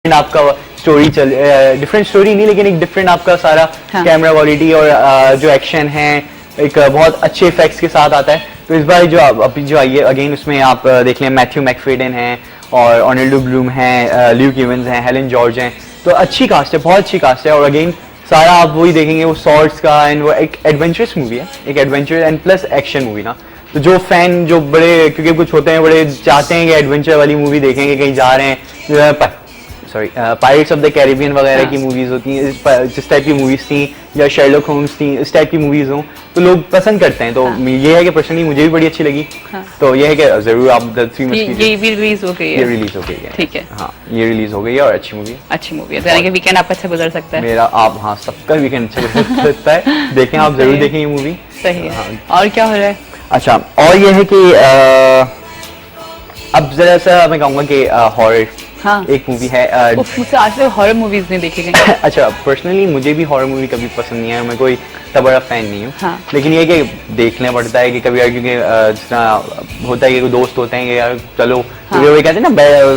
आपका story different story नहीं लेकिन एक डिफरेंट आपका सारा कैमरा क्वालिटी और जो एक्शन है एक बहुत अच्छे इफेक्ट्स के साथ आता है। तो इस बार जो अभी जो आई है अगेन उसमें आप देख लें मैथ्यू मैकफेडन हैं और ऑर्लैंडो ब्लूम हैं, ल्यूक इवंस हैं, हेलन जॉर्ज हैं। तो अच्छी कास्ट है, बहुत अच्छी कास्ट है और अगेन सारा आप वही देखेंगे वो सॉर्ट्स का एंड वो एक एडवेंचरस मूवी है, एक adventure and plus action movie ना। तो जो फैन जो बड़े क्योंकि कुछ होते हैं बड़े चाहते हैं कि एडवेंचर वाली मूवी देखेंगे, कहीं जा रहे हैं पायरेट्स ऑफ द कैरिबियन वगैरह की मूवीज होती हैं, जिस टाइप की मूवीज थी या शर्लॉक होम्स थी इस टाइप की मूवीज हों तो लोग पसंद करते हैं। तो ये है कि पर्सनली मुझे भी बड़ी अच्छी लगी। तो ये है कि जरूर आप ये भी रिलीज हो गई है, ये रिलीज हो गई है, ठीक है। हाँ ये रिलीज हो गई है और अच्छी मूवी है, अच्छी मूवी है। यानी कि वीकेंड आपका अच्छा गुजर सकता है मेरा। आप हाँ सबका वीकेंड अच्छा गुजर सकता है, देखें आप जरूर देखें ये मूवी। सही है। और क्या हो रहा है? अच्छा और ये है कि अब जरा सा मैं कहूँगा कि हॉरर एक मूवी है। मुझसे आज तक हॉरर मूवीज नहीं देखी गई। अच्छा पर्सनली मुझे भी हॉरर मूवी कभी पसंद नहीं है, मैं कोई इतना बड़ा फैन नहीं हूँ। लेकिन ये कि देखना पड़ता है कि कभी यार, क्योंकि जिस तरह होता है कि दोस्त होते हैं कि यार चलो वो कहते हैं ना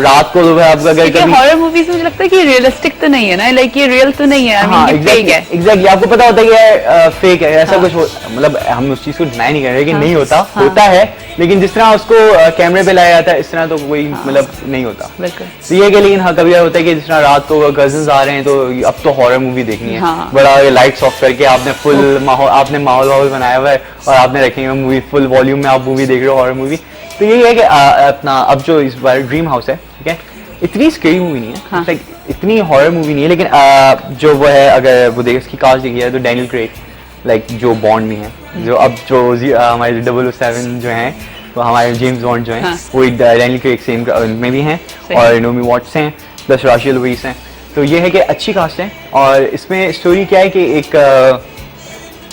रात को आपका अगर हॉरर मूवीज मुझे लगता है कि रियलिस्टिक तो नहीं है ना, लाइक ये रियल तो नहीं है, हाँ एग्जैक्टली आपको पता होता है कि यार फेक है ऐसा कुछ मतलब हम उस चीज को डिनाई नहीं कर रहे कि नहीं होता, होता है लेकिन जिस तरह उसको कैमरे पे लाया जाता है इस तरह तो कोई मतलब नहीं होता। तो ये कि लेकिन हाँ कभी होता है कि जिस तरह रात को कजिन्स आ रहे हैं तो अब तो हॉरर मूवी देखनी है, बड़ा लाइट्स ऑफ करके आपने फुल माहौल आपने माहौल बनाया हुआ है और आपने रखी है मूवी फुल वॉल्यूम में आप मूवी देख रहे हो हॉरर मूवी। तो यही है कि अपना अब जो इस बार ड्रीम हाउस है, ठीक है, इतनी स्केरी मूवी नहीं है, लाइक इतनी हॉरर मूवी नहीं है लेकिन जो वो है अगर वो देखे उसकी कास्ट देखी जाए तो डैनियल क्रेग लाइक जो बॉन्ड में है, जो अब जो हमारे 007 जो हैं तो हमारे जेम्स बॉन्ड जो हैं वो डैनियल क्रेग सेम में भी हैं और नोमी वॉट्स हैं प्लस राशियल लुइस हैं। तो ये है कि अच्छी कास्ट है और इसमें स्टोरी क्या है कि एक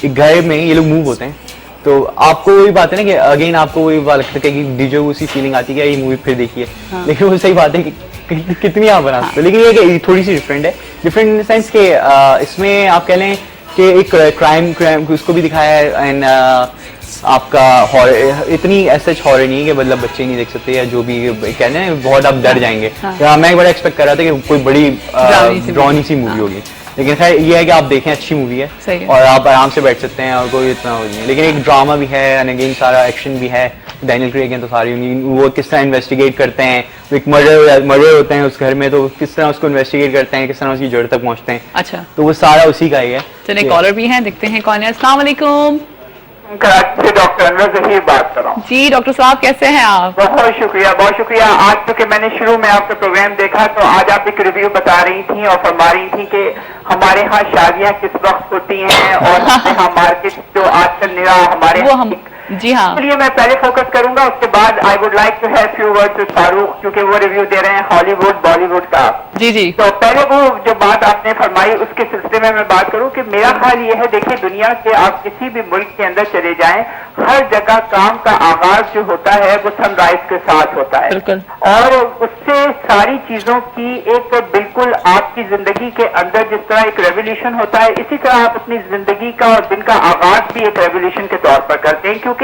घर में ये लोग मूव होते हैं। तो आपको वही बात है ना कि अगेन आपको वही बात लगता है कि डीजे उसी फीलिंग आती है ये मूवी फिर देखिए, लेकिन वो सही बात है कि कितनी आप बना सकते हो, लेकिन ये कि थोड़ी सी डिफरेंट है, डिफरेंट इन द सेंस कि इसमें आप कह लें कि एक क्राइम उसको भी दिखाया है एंड आपका हॉरर इतनी ऐसा हॉरर नहीं है कि मतलब बच्चे नहीं देख सकते या जो भी कहते हैं बहुत आप डर जाएंगे। मैं बड़ा एक्सपेक्ट कर रहा था कि कोई बड़ी ड्रॉनी सी मूवी होगी, लेकिन खैर ये है कि आप देखें अच्छी मूवी है और आप आराम से बैठ सकते हैं और कोई इतना नहीं है। लेकिन एक ड्रामा भी है एंड अगेन सारा एक्शन भी है, डैनियल क्रेग हैं तो सारी वो किस तरह इन्वेस्टिगेट करते हैं, एक मर्डर होते हैं उस घर में तो किस तरह उसको इन्वेस्टिगेट करते हैं, किस तरह उसकी जड़ तक पहुंचते हैं। अच्छा तो वो सारा उसी का ही है। चलिए कॉलर भी हैं, देखते हैं कौन है। अस्सलाम वालेकुम। कराची से डॉक्टर अनवर ज़हीर बात कर रहा हूँ। जी डॉक्टर साहब कैसे हैं आप? बहुत शुक्रिया बहुत शुक्रिया। आज चूंकि मैंने शुरू में आपका प्रोग्राम देखा तो आज आप एक रिव्यू बता रही थी और फरमा रही थी कि हमारे यहाँ शादियाँ किस वक्त होती हैं और हमारे यहाँ मार्केट जो आजकल निरा हमारे जी हाँ, इसलिए मैं पहले फोकस करूंगा, उसके बाद I would like to have few words with Farooq क्योंकि वो रिव्यू दे रहे हैं हॉलीवुड बॉलीवुड का। जी जी। तो पहले वो जो बात आपने फरमाई उसके सिलसिले में मैं बात करूं कि मेरा ख्याल ये है, देखिए दुनिया के आप किसी भी मुल्क के अंदर चले जाएं हर जगह काम का आगाज जो होता है वो सनराइज के साथ होता है और उससे सारी चीजों की एक बिल्कुल आपकी जिंदगी के अंदर जिस तरह एक रेवोल्यूशन होता है इसी तरह आप अपनी जिंदगी का और दिन का आगाज भी एक रेवोल्यूशन के तौर पर करते हैं, क्योंकि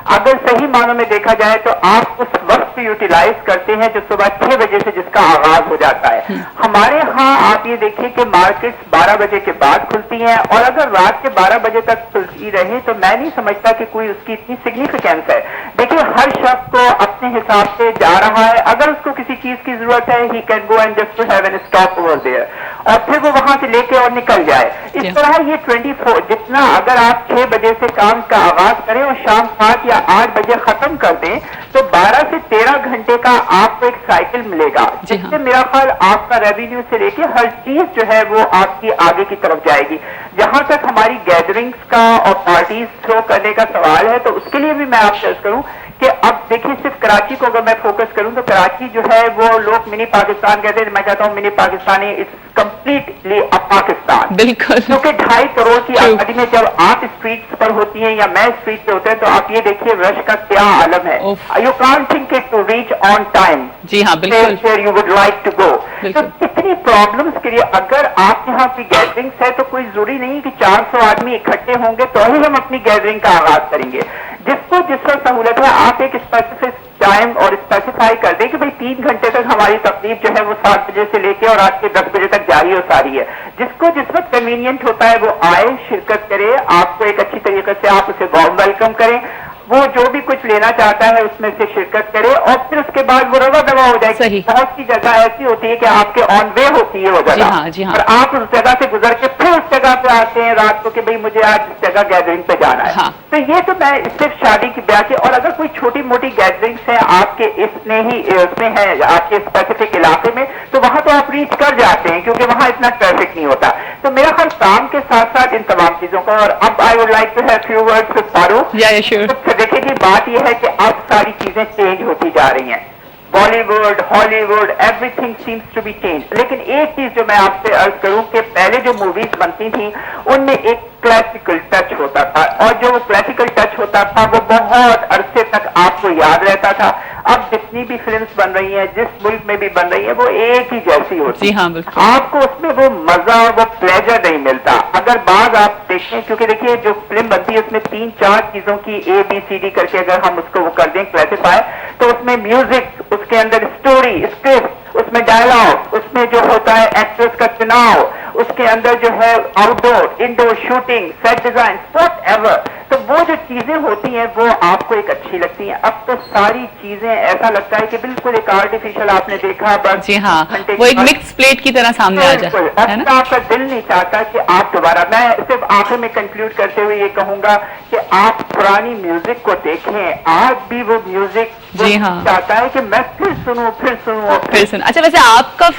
अगर सही मानों में देखा जाए तो आप उस वक्त यूटिलाइज करते हैं जो सुबह 6 बजे से जिसका आगाज हो जाता है। हमारे यहाँ आप ये देखिए कि मार्केट्स 12 बजे के बाद खुलती हैं और अगर रात के 12 बजे तक खुलती रहे तो मैं नहीं समझता कि कोई उसकी इतनी सिग्निफिकेंस है। देखिए हर शख्स को अपने हिसाब से जा रहा है, अगर उसको किसी चीज की जरूरत है he can go and just to have an stop over there और फिर वो वहां से लेके और निकल जाए। इस तरह ये 24 जितना अगर आप 6 बजे से काम का आगाज करें और शाम 7 या 8 बजे खत्म कर दें तो 12 से 13 घंटे का आपको एक साइकिल मिलेगा जिससे मेरा ख्याल आपका रेवेन्यू से लेके हर चीज जो है वो आपकी आगे की तरफ जाएगी। जहां तक हमारी गैदरिंग्स का और पार्टीज थ्रो करने का सवाल है तो उसके लिए भी मैं आपसे अर्ज करूं कि अब देखिए सिर्फ कराची को अगर मैं फोकस करूं तो कराची जो है वो लोग मिनी पाकिस्तान कहते हैं, मैं कहता हूं मिनी पाकिस्तानी इट्स कंप्लीटली अ पाकिस्तान, बिल्कुल, क्योंकि 2.5 करोड़ की आबादी में जब आप स्ट्रीट्स पर होती हैं या मैं स्ट्रीट पे होते हैं तो आप ये देखिए रश का क्या आलम है। You can't think it to reach on time. जी हाँ बिल्कुल, you would like to go. तो इतनी प्रॉब्लम्स के लिए अगर आप यहाँ की गैदरिंग्स है तो कोई जरूरी नहीं कि 400 आदमी इकट्ठे होंगे तो ही हम अपनी गैदरिंग का आगाज करेंगे। जिसको जिस पर सहूलत है आप एक स्पेसिफिक टाइम और स्पेसिफाई कर दें कि भाई 3 घंटे तक हमारी तकलीफ जो है वो 7 बजे से लेके और रात के 10 बजे तक जारी हो सारी है। जिसको जिस वक्त कन्वीनियंट होता है वो आए, शिरकत करे, आपको एक अच्छी तरीके से आप उसे वार्म वेलकम करें, वो जो भी कुछ लेना चाहता है उसमें से शिरकत करे और फिर उसके बाद वो रवा दवा हो जाएगी। बहुत सी जगह ऐसी होती है कि आपके ऑन वे होती है वो जगह, जी हाँ। और आप उस जगह से गुजर के फिर उस जगह पे आते हैं रात को कि भाई मुझे आज इस जगह गैदरिंग पे जाना है। हाँ। तो ये तो मैं सिर्फ शादी की ब्याह की, और अगर कोई छोटी मोटी गैदरिंग्स है आपके उसमें है आपके स्पेसिफिक इलाके में, तो वहां तो आप रीच कर जाते हैं क्योंकि वहां इतना ट्रैफिक नहीं होता। तो मेरा ख्याल काम के साथ साथ इन तमाम चीजों का। और अब I would like to have few words with Farooq. देखिए जी, बात यह है कि अब सारी चीजें चेंज होती जा रही हैं। Bollywood, Hollywood, everything seems to be change. लेकिन एक चीज जो मैं आपसे अर्ज करूं कि पहले जो मूवीज बनती थी उनमें एक क्लासिकल टच होता था, और जो क्लासिकल टच होता था वो बहुत अरसे तक आपको याद रहता था। अब जितनी भी फिल्म्स बन रही हैं, जिस मुल्क में भी बन रही है, वो एक ही जैसी होती है। हाँ, आपको उसमें वो मजा, वो प्लेजर नहीं मिलता। अगर बात आप देखें, क्योंकि देखिए जो फिल्म बनती है उसमें 3-4 चीजों की ABCD करके अगर हम उसको वो कर दें क्लासिफाई, तो उसमें म्यूजिक, उसके अंदर स्टोरी, स्क्रिप्ट, उसमें डायलॉग, उसमें जो होता है एक्ट्रेस का चुनाव, उसके अंदर जो है outdoor, indoor shooting, set design, whatever, तो वो जो चीजें होती हैं वो आपको एक अच्छी लगती हैं। अब तो सारी चीजें ऐसा लगता है कि बिल्कुल एक आर्टिफिशियल, आपने देखा बस। जी हाँ, वो एक मिक्स प्लेट की तरह सामने आ जाए, है ना? आपका दिल नहीं चाहता कि आप दोबारा, मैं सिर्फ आखिर में कंक्लूड करते हुए ये कहूंगा कि आप पुरानी म्यूजिक को देखें, आज भी वो म्यूजिक जी हाँ चाहता है कि मैं फिर सुनूं, फिर सुनूं, फिर सुनूं। अच्छा, वैसे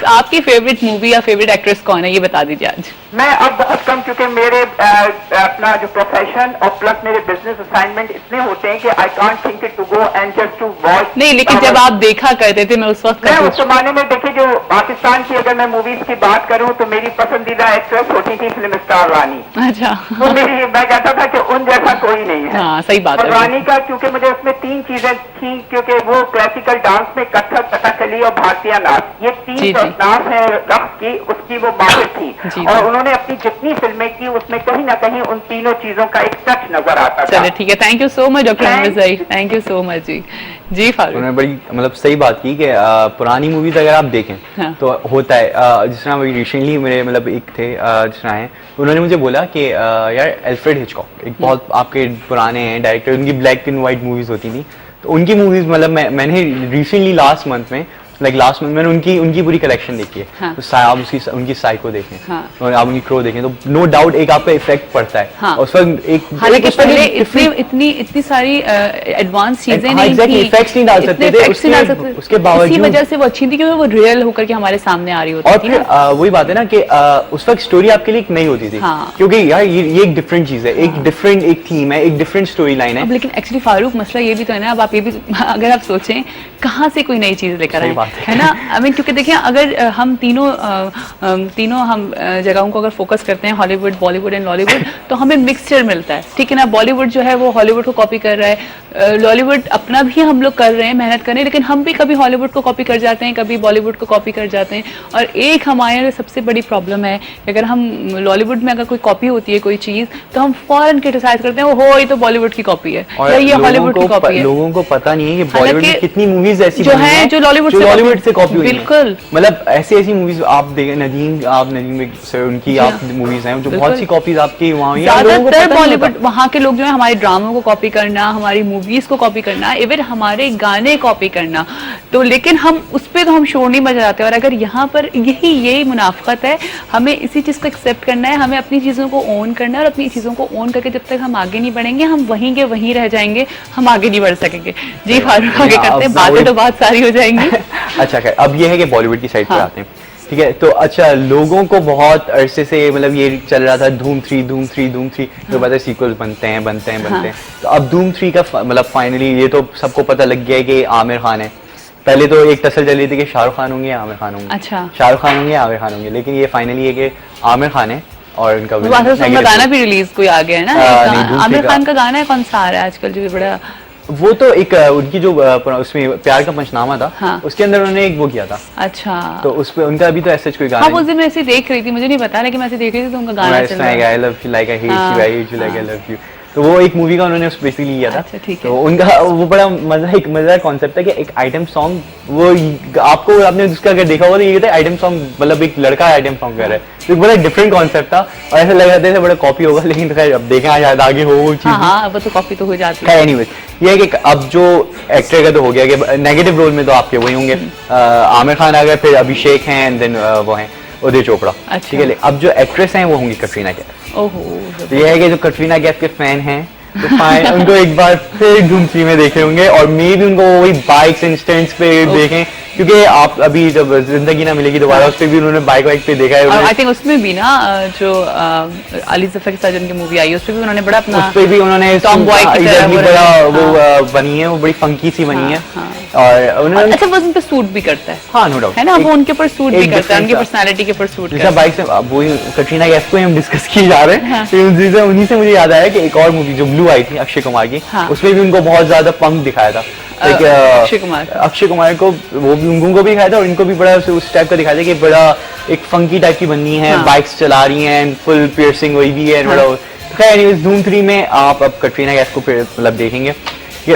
आपकी फेवरेट मूवी या फेवरेट एक्ट्रेस कौन है, ये बता दीजिए आज। मैं अब बहुत कम, क्योंकि मेरे अपना जो प्रोफेशन और प्लस मेरे बिजनेस असाइनमेंट इतने होते हैं कि I can't think to go and just to watch. नहीं, लेकिन जब आप देखा करते थे, मैं उस वक्त मैं उस जमाने में देखिए, जो पाकिस्तान की अगर मैं मूवीज की बात करूं तो मेरी पसंदीदा एक्ट्रेस होती थी फिल्म स्टार रानी। अच्छा। तो मैं कहता था कि उन जैसा कोई नहीं है। हाँ, सही बात है। रानी का, क्योंकि मुझे उसमें 3 चीजें थी, क्योंकि वो क्लासिकल डांस में कथक, कथकली और भारतीय नाच, ये 3 नाच है रक्त की, उसकी वो माहिर थी। और उन्होंने अपनी जितनी फिल्में की उसमें कहीं ना कहीं उन तीनों चीजों का एक टच नजर आता था। चलिए ठीक है, thank you so much doctor Anwar भाई, थैंक यू सो मच जी फारूक। उन्होंने बड़ी मतलब सही बात की कि पुरानी मूवीज अगर आप देखें तो होता है, जिस तरह अभी रिसेंटली मेरे मतलब एक थे जिस तरह हैं, उन्होंने मुझे बोला कि यार एल्फ्रेड हिचकॉक एक बहुत आपके पुराने हैं डायरेक्टर, उनकी ब्लैक एंड व्हाइट मूवीज होती थी, तो उनकी मूवीज मतलब मैंने रिसेंटली लास्ट मंथ मैंने उनकी पूरी कलेक्शन देखी है। हाँ। तो आप उनकी साइको देखें, हाँ। और आप उनकी क्रो देखें, तो नो डाउट एक आपका इफेक्ट पड़ता है। हाँ। उस वक्त एक हालांकि पहले इतनी सारी एडवांस चीजें नहीं थी, इफेक्ट्स नहीं डाल सकते थे, उसके बावजूद इसी वजह से वो अच्छी थी क्योंकि वो रियल होकर के हमारे सामने आ रही होती थी। और फिर वही बात है ना कि उस वक्त स्टोरी आपके लिए नई होती थी। हाँ। क्योंकि यार ये एक डिफरेंट चीज है, एक डिफरेंट एक थीम है, एक डिफरेंट स्टोरी लाइन है। लेकिन एक्चुअली फारूक मसला ये भी तो है ना, अब आप ये भी अगर आप सोचें कहाँ से कोई नई चीज लेकर आए, है ना? क्योंकि देखिए, अगर हम तीनों हम जगहों को अगर फोकस करते हैं, हॉलीवुड, बॉलीवुड एंड लॉलीवुड, तो हमें मिक्सचर मिलता है, ठीक है ना? बॉलीवुड जो है वो हॉलीवुड को कॉपी कर रहा है, लॉलीवुड अपना भी हम लोग कर रहे हैं, मेहनत कर रहे हैं, लेकिन हम भी कभी हॉलीवुड को कॉपी कर जाते हैं, कभी बॉलीवुड को कॉपी कर जाते हैं। और एक हमारे सबसे बड़ी प्रॉब्लम है कि अगर हम लॉलीवुड में अगर कोई कॉपी होती है कोई चीज, तो हम फौरन क्रिटिसाइज करते हैं, वो ये तो बॉलीवुड की कॉपी है या ये हॉलीवुड की कॉपी है। लोगों को पता नहीं है कि बॉलीवुड में कितनी मूवीज ऐसी जो है जो लॉलीवुड से कॉपी हुई है। बिल्कुल, मतलब ऐसी मूवीज आप देखें, नदीम सर उनकी आप मूवीज हैं जो बहुत सी कॉपीज आपकी वहाँ हुई हैं। ज्यादातर बॉलीवुड वहाँ के लोग जो है हमारे ड्रामों को कॉपी करना, हमारी मूवीज को कॉपी करना, इवन हमारे गाने कॉपी करना, तो लेकिन हम उस पर तो हम शोर नहीं बजाते। और अगर यहाँ पर यही मुनाफकत है, हमें इसी चीज को एक्सेप्ट करना है, हमें अपनी चीजों को ओन करना है, और अपनी चीजों को ओन करके जब तक हम आगे नहीं बढ़ेंगे, हम वहीं के वहीं रह जाएंगे, हम आगे नहीं बढ़ सकेंगे। जी फारूक, आगे करते हैं, बातें तो बहुत सारी हो जाएंगी। अच्छा, अब ये है कि बॉलीवुड की साइड पर आते हैं, ठीक है? तो अच्छा, लोगों को बहुत अरसे से मतलब ये चल रहा था धूम 3 जो पता है सीक्वल्स बनते हैं। तो अब धूम 3 का मतलब फाइनली ये तो सबको पता लग गया है कि आमिर खान है। पहले तो एक तसल चली थी कि शाहरुख खान होंगे या आमिर खान होंगे। अच्छा, शाहरुख खान होंगे या आमिर खान होंगे, लेकिन ये फाइनली है कि आमिर खान है। और उनका गाना भी रिलीज कोई आ गया है ना, आमिर खान का गाना है, कौन सा आ रहा है आजकल जो बड़ा, वो तो एक उनकी जो उसमें प्यार का पंचनामा था, हाँ। उसके अंदर उन्होंने एक वो किया था। अच्छा, तो उस पे उनका अभी तो ऐसा कोई गाना, हाँ, उस दिन मैं ऐसे देख रही थी, मुझे नहीं पता, लेकिन मैं ऐसे देख रही थी तो उनका गाना चल रहा है, I love you like I hate you, I hate you like I love you। तो वो एक मूवी का उन्होंने बेसिकली लिया था। अच्छा, ठीक है। तो उनका वो बड़ा मजेदार कॉन्सेप्ट है कि एक आइटम सॉन्ग, वो आपको आपने उसका अगर देखा होगा तो ये था आइटम सॉन्ग, मतलब एक लड़का आइटम सॉन्ग कर रहा है, तो एक बड़ा डिफरेंट कॉन्सेप्ट था और ऐसा लग रहा था बड़ा कॉपी होगा, लेकिन खैर अब देखें शायद आगे हो वो चीज। हाँ, वो तो कॉपी तो हो जाती है। एनीवेज ये है कि अब जो एक्टर का तो हो गया कि नेगेटिव रोल में तो आपके वही होंगे, आमिर खान आ गए, फिर अभिषेक हैं, एंड देन वो हैं उदय चोपड़ा। अच्छा। ठीक है, अब जो एक्ट्रेस हैं वो होंगी कटरीना कैफ। ओहो, तो ये है कि जो कटरीना कैफ के फैन हैं तो उनको एक बार फिर धूम 3 में देखे होंगे, और मे भी उनको वही बाइक्स एंड स्टंट्स पे देखें, क्योंकि आप अभी जब जिंदगी ना मिलेगी दोबारा उस पे भी उन्होंने बाइक वाइक पे देखा है। आई थिंक उसमें भी ना जो अली जफर के साथ जिनकी मूवी आई है उस पे भी उन्होंने बड़ा अपना, उस पे भी उन्होंने टॉम बॉय की तरह बड़ा वो बनी है, वो बड़ी फंकी सी बनी है, और उन्होंने अच्छा वो उन पे सूट भी करता है। हाँ, नो डाउट है ना, वो उनके ऊपर सूट भी करता है, उनकी पर्सनालिटी के ऊपर सूट करता है। बाइक से वो कटरीना कैफ को हम डिस्कस किए जा रहे हैं, तो उन्हीं से मुझे याद आया कि एक और मूवी जो ब्लू आई थी अक्षय कुमार की, उसमें भी उनको बहुत ज्यादा पंक दिखाया था। अक्षय कुमार को वो भी उनको भी दिखाया था, और इनको भी बड़ा उस टाइप का दिखाया था कि बड़ा एक फंकी टाइप की बननी है, बाइक्स चला रही हैं, फुल पियर्सिंग हुई भी है, बड़ा। खैर धूम 3 में आप अब कटरीना कैफ को मतलब देखेंगे।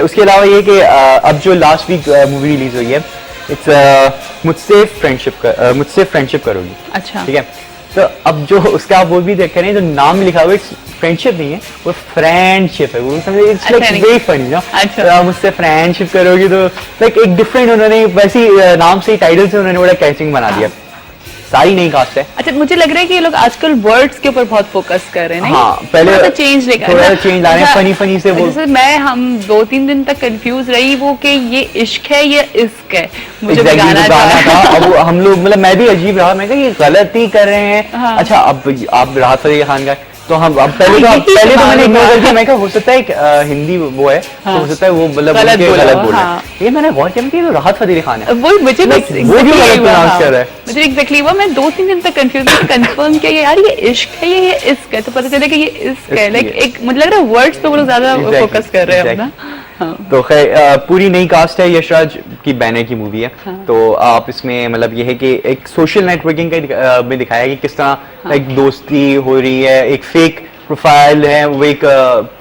उसके अलावा ये कि अब जो लास्ट वीक मूवी रिलीज हुई है, इट्स मुझसे फ्रेंडशिप करोगी। अच्छा, ठीक है, तो अब जो उसका आप वो भी देख रहे हैं, जो नाम लिखा हुआ है फ्रेंडशिप नहीं है, वो फ्रेंडशिप है, वो समझे इट्स लाइक वेरी फनी ना। तो मुझसे फ्रेंडशिप करोगी तो लाइक एक डिफरेंट उन्होंने वैसी नाम से टाइटल से उन्होंने बड़ा कैचिंग बना दिया। सारी नई कास्ट है। अच्छा, मुझे लग रहा है कि ये लोग आजकल वर्ड्स के ऊपर बहुत फोकस कर रहे हैं। हाँ, पहले थोड़ा चेंज लेकर थोड़ा चेंज ला रहे हैं, फनी फनी से वो। जैसे हम 2-3 दिन तक कंफ्यूज रही वो कि ये इश्क है ये इश्क है, मुझे गाना था। अब हम लोग मतलब मैं भी अजीब रहा, मैं कहा ये गलती कर रहे हैं। अच्छा, अब आप राहत फतेह खान का तो हम अब पहले तो मैंने इग्नोर कर दिया, मैं कहा हो सकता है एक हिंदी वो है, तो हो सकता है वो मतलब गलत बोला है। ये मैंने गौर किया कि राहत फतेह खान है, वो मुझे वो भी गलत प्रोनाउंस कर रहा है। मुझे एग्जैक्टली वो मैं 2-3 दिन तक कंफ्यूज थी, कंफर्म किया यार ये इश्क है ये इश्क है, तो पता चला कि ये इश्क है। लाइक एक मुझे लग रहा है वर्ड्स पे वो लोग ज्यादा फोकस कर रहे हैं अपना। तो खैर पूरी नई कास्ट है, यशराज की बैनर की मूवी है। तो आप इसमें मतलब ये है कि एक सोशल नेटवर्किंग का में दिखाया है कि किस तरह एक दोस्ती हो रही है, एक फेक प्रोफाइल है, वो एक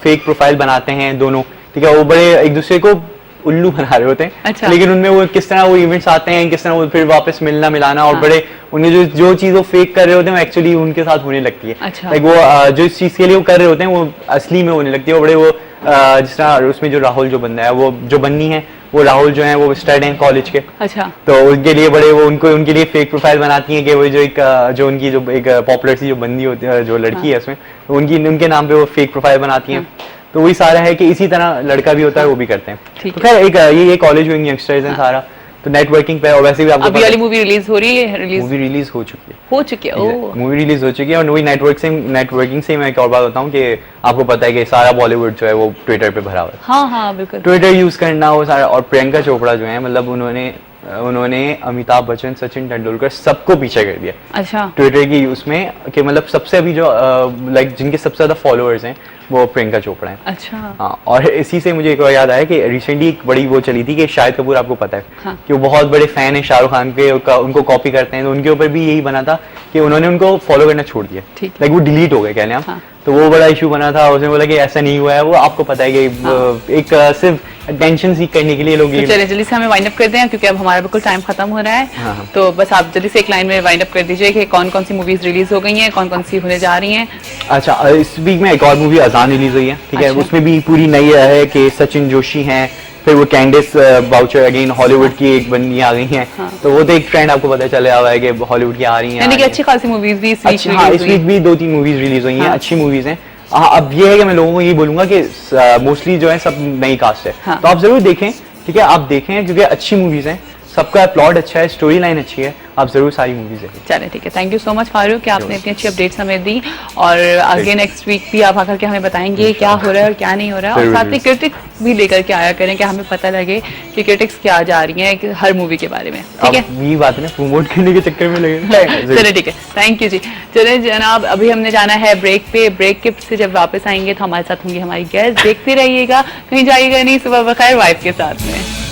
फेक प्रोफाइल बनाते हैं दोनों, ठीक है, वो बड़े एक दूसरे को उल्लू बना रहे होते हैं। अच्छा। लेकिन उनमें वो किस तरह वो इवेंट्स आते हैं, किस तरह वो फिर वापस मिलना मिलाना, और बड़े उन्हें जो चीज वो फेक कर रहे होते हैं वो एक्चुअली उनके साथ होने लगती है। अच्छा। लाइक वो जो इस चीज के लिए वो कर रहे होते हैं वो असली में होने लगती है। बड़े वो जिस तरह उसमें जो राहुल जो बंदा है, वो जो बन्नी है, वो राहुल जो है वो स्टूडेंट हैं कॉलेज के। अच्छा। तो उनके लिए बड़े वो उनके लिए फेक प्रोफाइल बनाती हैं कि वो जो उनकी जो एक पॉपुलर सी जो बंदी होती है, जो लड़की है उसमें, तो उनके नाम पे वो फेक प्रोफाइल बनाती हैं। तो वही सारा है कि इसी तरह लड़का भी होता है, वो भी करते हैं। तो खैर एक ये कॉलेज गोइंग यंगस्टर्स हैं सारा, तो नेटवर्किंग पे। और वैसे भी आपको अभी वाली मूवी रिलीज हो रही है? मूवी रिलीज हो चुकी है। मूवी रिलीज हो चुकी है, और वही नेटवर्किंग से मैं एक और बात बताऊं कि आपको पता है कि सारा बॉलीवुड जो है वो ट्विटर पे भरा हुआ है। हाँ हाँ बिल्कुल, ट्विटर यूज करना वो सारा। और प्रियंका चोपड़ा जो है, मतलब उन्होंने अमिताभ बच्चन, सचिन तेंदुलकर सबको पीछे कर दिया। अच्छा। ट्विटर की उसमें कि मतलब सबसे अभी जो लाइक जिनके सबसे ज्यादा फॉलोअर्स हैं वो प्रियंका चोपड़ा है। अच्छा। हाँ, और इसी से मुझे एक और याद आया कि रिसेंटली एक बड़ी वो चली थी कि शाहिद कपूर, आपको पता है कि वो बहुत बड़े फैन है शाहरुख खान के, उनको कॉपी करते हैं, तो उनके ऊपर भी यही बना था कि उन्होंने उनको फॉलो करना छोड़ दिया, लाइक वो डिलीट हो गए कहने आप। तो वो बड़ा इशू बना था, उसने बोला कि ऐसा नहीं हुआ है, वो आपको पता है कि एक सिर्फ अटेंशन सीख करने के लिए लोग। तो चलिए जल्दी से हमें वाइंड अप कर दें क्योंकि अब हमारा बिल्कुल टाइम खत्म हो रहा है। तो बस आप जल्दी से एक लाइन में वाइंड अप कर दीजिए कि कौन कौन सी मूवीज रिलीज हो गई हैं, कौन कौन सी होने जा रही हैं। अच्छा, इस वीक में एक और मूवी अजान रिलीज हुई है, ठीक है। उसमें भी पूरी नई है कि सचिन जोशी हैं, फिर वो कैंडिस बाउचर अगेन हॉलीवुड की एक बंदी आ गई हैं। तो वो तो एक ट्रेंड आपको पता चला हुआ है कि हॉलीवुड की आ रही हैं, यानी कि अच्छी खासी मूवीज भी इस वीक भी 2-3 मूवीज रिलीज हुई हैं, अच्छी मूवीज हैं। अब ये है कि मैं लोगों को ये बोलूंगा कि मोस्टली जो है सब नई कास्ट है, तो आप जरूर देखें, ठीक है, आप देखें क्योंकि अच्छी मूवीज हैं, सबका प्लॉट अच्छा है, स्टोरी लाइन अच्छी है, आप जरूर सारी मूवीज देखें। चलिए ठीक है, thank you so much Farooq कि आपने इतनी अच्छी अपडेट्स हमें दी, और आगे नेक्स्ट वीक भी आप आकर के हमें बताएंगे क्या हो रहा है और क्या नहीं हो रहा है, और साथ ही क्रिटिक्स भी लेकर के आया करें कि हमें पता लगे कि क्रिटिक्स क्या जा रही हैं हर मूवी के बारे में, ठीक है। ये बात है, प्रमोट करने के चक्कर में लगे। चलिए ठीक है, थैंक यू जी। चलिए जनाब, अभी हमने जाना है ब्रेक पे, ब्रेक के से जब वापस आएंगे तो हमारे साथ होंगी हमारी गेस्ट, देखते रहिएगा, कहीं जाइएगा नहीं, सुबह बखैर वाइफ के साथ में।